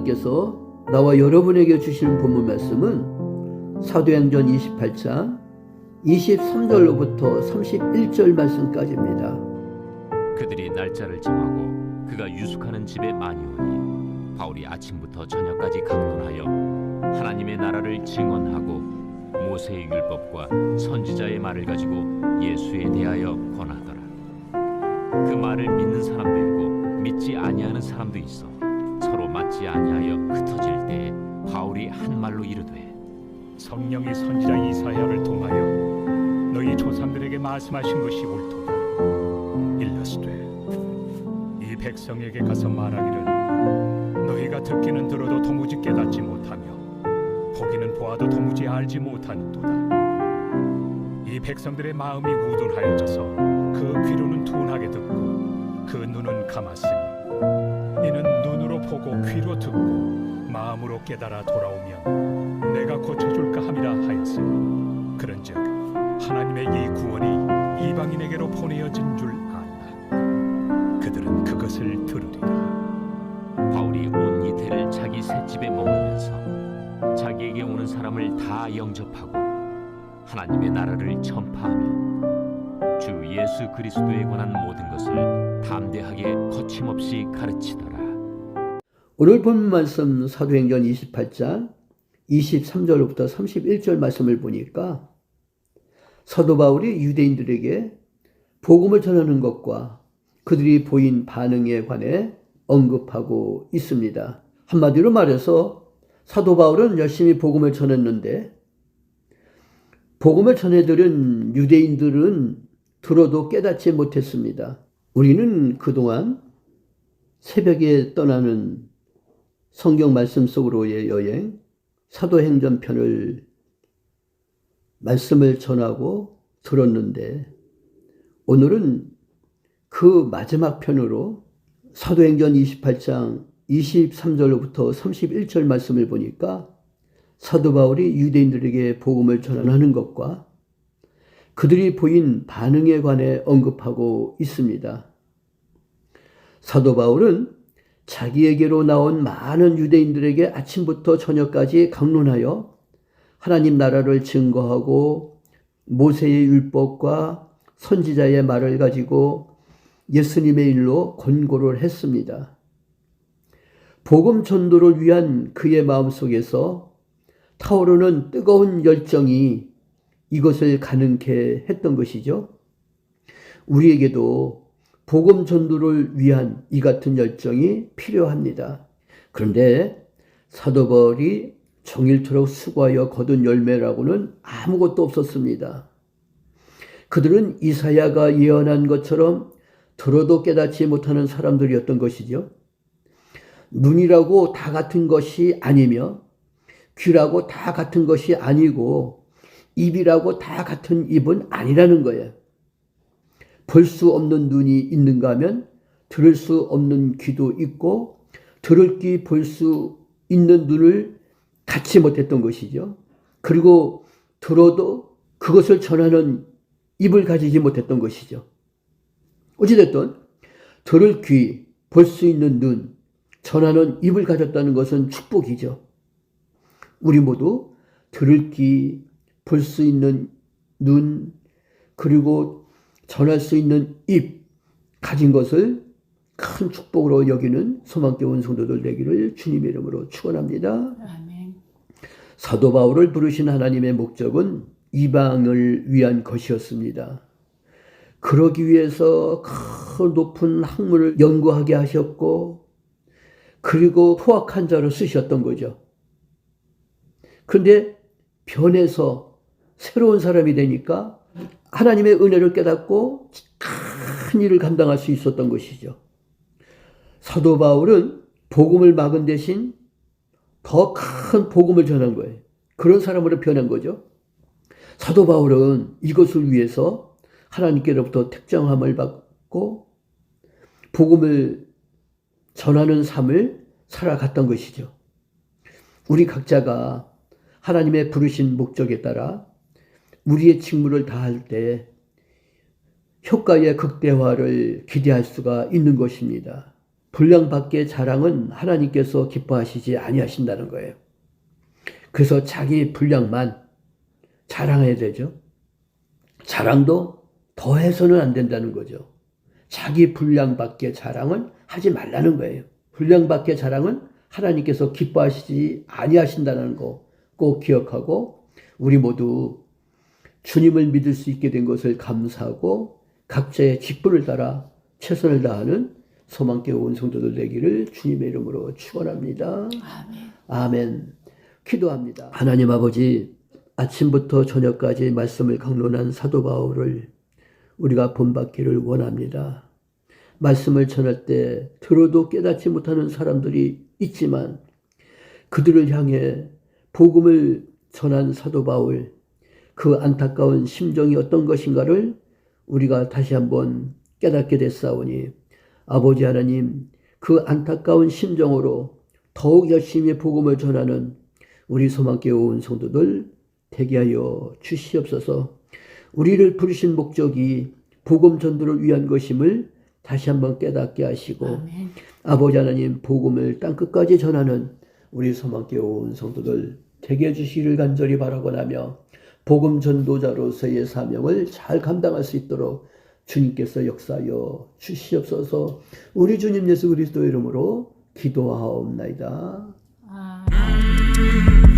하나님께서 나와 여러분에게 주시는 본문 말씀은 사도행전 28장 23절로부터 31절 말씀까지입니다. 그들이 날짜를 정하고 그가 유숙하는 집에 많이 오니 바울이 아침부터 저녁까지 강론하여 하나님의 나라를 증언하고 모세의 율법과 선지자의 말을 가지고 예수에 대하여 권하더라. 그 말을 믿는 사람도 있고 믿지 아니하는 사람도 있어 서로 맞지 아니하여 흩어질 때에 바울이 한 말로 이르되 성령이 선지자 이사야를 통하여 너희 조상들에게 말씀하신 것이 옳도다. 일러스되 이 백성에게 가서 말하기를 너희가 듣기는 들어도 도무지 깨닫지 못하며 보기는 보아도 도무지 알지 못하는도다. 이 백성들의 마음이 우둔하여져서 그 귀로는 둔하게 듣고 그 눈은 감았으니 이는 눈으로 보고 귀로 듣고 마음으로 깨달아 돌아오면 내가 고쳐줄까 함이라 하였으니 그런즉 하나님의 이 구원이 이방인에게로 보내어진 줄 안다. 그들은 그것을 들으리라. 바울이 온 이태를 자기 셋집에 머물면서 자기에게 오는 사람을 다 영접하고 하나님의 나라를 전파하며 주 예수 그리스도에 관한 모든 것을 담대하게 거침없이 가르치더라. 오늘 본 말씀 사도행전 28장 23절로부터 31절 말씀을 보니까 사도 바울이 유대인들에게 복음을 전하는 것과 그들이 보인 반응에 관해 언급하고 있습니다. 한마디로 말해서 사도 바울은 열심히 복음을 전했는데 복음을 전해들은 유대인들은 들어도 깨닫지 못했습니다. 우리는 그동안 새벽에 떠나는 성경 말씀 속으로의 여행, 사도행전 편을 말씀을 전하고 들었는데 오늘은 그 마지막 편으로 사도행전 28장 23절로부터 31절 말씀을 보니까 사도 바울이 유대인들에게 복음을 전하는 것과 그들이 보인 반응에 관해 언급하고 있습니다. 사도 바울은 자기에게로 나온 많은 유대인들에게 아침부터 저녁까지 강론하여 하나님 나라를 증거하고 모세의 율법과 선지자의 말을 가지고 예수님의 일로 권고를 했습니다. 복음 전도를 위한 그의 마음속에서 타오르는 뜨거운 열정이 이것을 가능케 했던 것이죠. 우리에게도 복음 전도를 위한 이 같은 열정이 필요합니다. 그런데 사도 바울이 종일토록 수고하여 거둔 열매라고는 아무것도 없었습니다. 그들은 이사야가 예언한 것처럼 들어도 깨닫지 못하는 사람들이었던 것이죠. 눈이라고 다 같은 것이 아니며 귀라고 다 같은 것이 아니고 입이라고 다 같은 입은 아니라는 거예요. 볼 수 없는 눈이 있는가 하면 들을 수 없는 귀도 있고 들을 귀 볼 수 있는 눈을 갖지 못했던 것이죠. 그리고 들어도 그것을 전하는 입을 가지지 못했던 것이죠. 어찌됐든 들을 귀, 볼 수 있는 눈, 전하는 입을 가졌다는 것은 축복이죠. 우리 모두 들을 귀, 볼 수 있는 눈, 그리고 전할 수 있는 입 가진 것을 큰 축복으로 여기는 소망교회 온 성도들 되기를 주님의 이름으로 축원합니다. 아멘. 사도 바울을 부르신 하나님의 목적은 이방을 위한 것이었습니다. 그러기 위해서 큰 높은 학문을 연구하게 하셨고 그리고 포악한 자로 쓰셨던 거죠. 그런데 변해서 새로운 사람이 되니까 하나님의 은혜를 깨닫고 큰 일을 감당할 수 있었던 것이죠. 사도 바울은 복음을 막은 대신 더 큰 복음을 전한 거예요. 그런 사람으로 변한 거죠. 사도 바울은 이것을 위해서 하나님께로부터 특정함을 받고 복음을 전하는 삶을 살아갔던 것이죠. 우리 각자가 하나님의 부르신 목적에 따라 우리의 직무를 다할 때 효과의 극대화를 기대할 수가 있는 것입니다. 분량 밖의 자랑은 하나님께서 기뻐하시지 아니하신다는 거예요. 그래서 자기 분량만 자랑해야 되죠. 자랑도 더해서는 안 된다는 거죠. 자기 분량 밖의 자랑은 하지 말라는 거예요. 분량 밖의 자랑은 하나님께서 기뻐하시지 아니하신다는 거 꼭 기억하고, 우리 모두 주님을 믿을 수 있게 된 것을 감사하고 각자의 직분을 따라 최선을 다하는 소망교회 온 성도들 되기를 주님의 이름으로 축원합니다. 아멘. 기도합니다. 하나님 아버지, 아침부터 저녁까지 말씀을 강론한 사도 바울을 우리가 본받기를 원합니다. 말씀을 전할 때 들어도 깨닫지 못하는 사람들이 있지만 그들을 향해 복음을 전한 사도 바울, 그 안타까운 심정이 어떤 것인가를 우리가 다시 한번 깨닫게 됐사오니, 아버지 하나님, 그 안타까운 심정으로 더욱 열심히 복음을 전하는 우리 소망교회 온 성도들 되게 하여 주시옵소서. 우리를 부르신 목적이 복음 전도를 위한 것임을 다시 한번 깨닫게 하시고, 아멘. 아버지 하나님, 복음을 땅끝까지 전하는 우리 소망교회 온 성도들 되게 해주시기를 간절히 바라고나며, 복음 전도자로서의 사명을 잘 감당할 수 있도록 주님께서 역사하여 주시옵소서. 우리 주님 예수 그리스도 이름으로 기도하옵나이다. 아멘.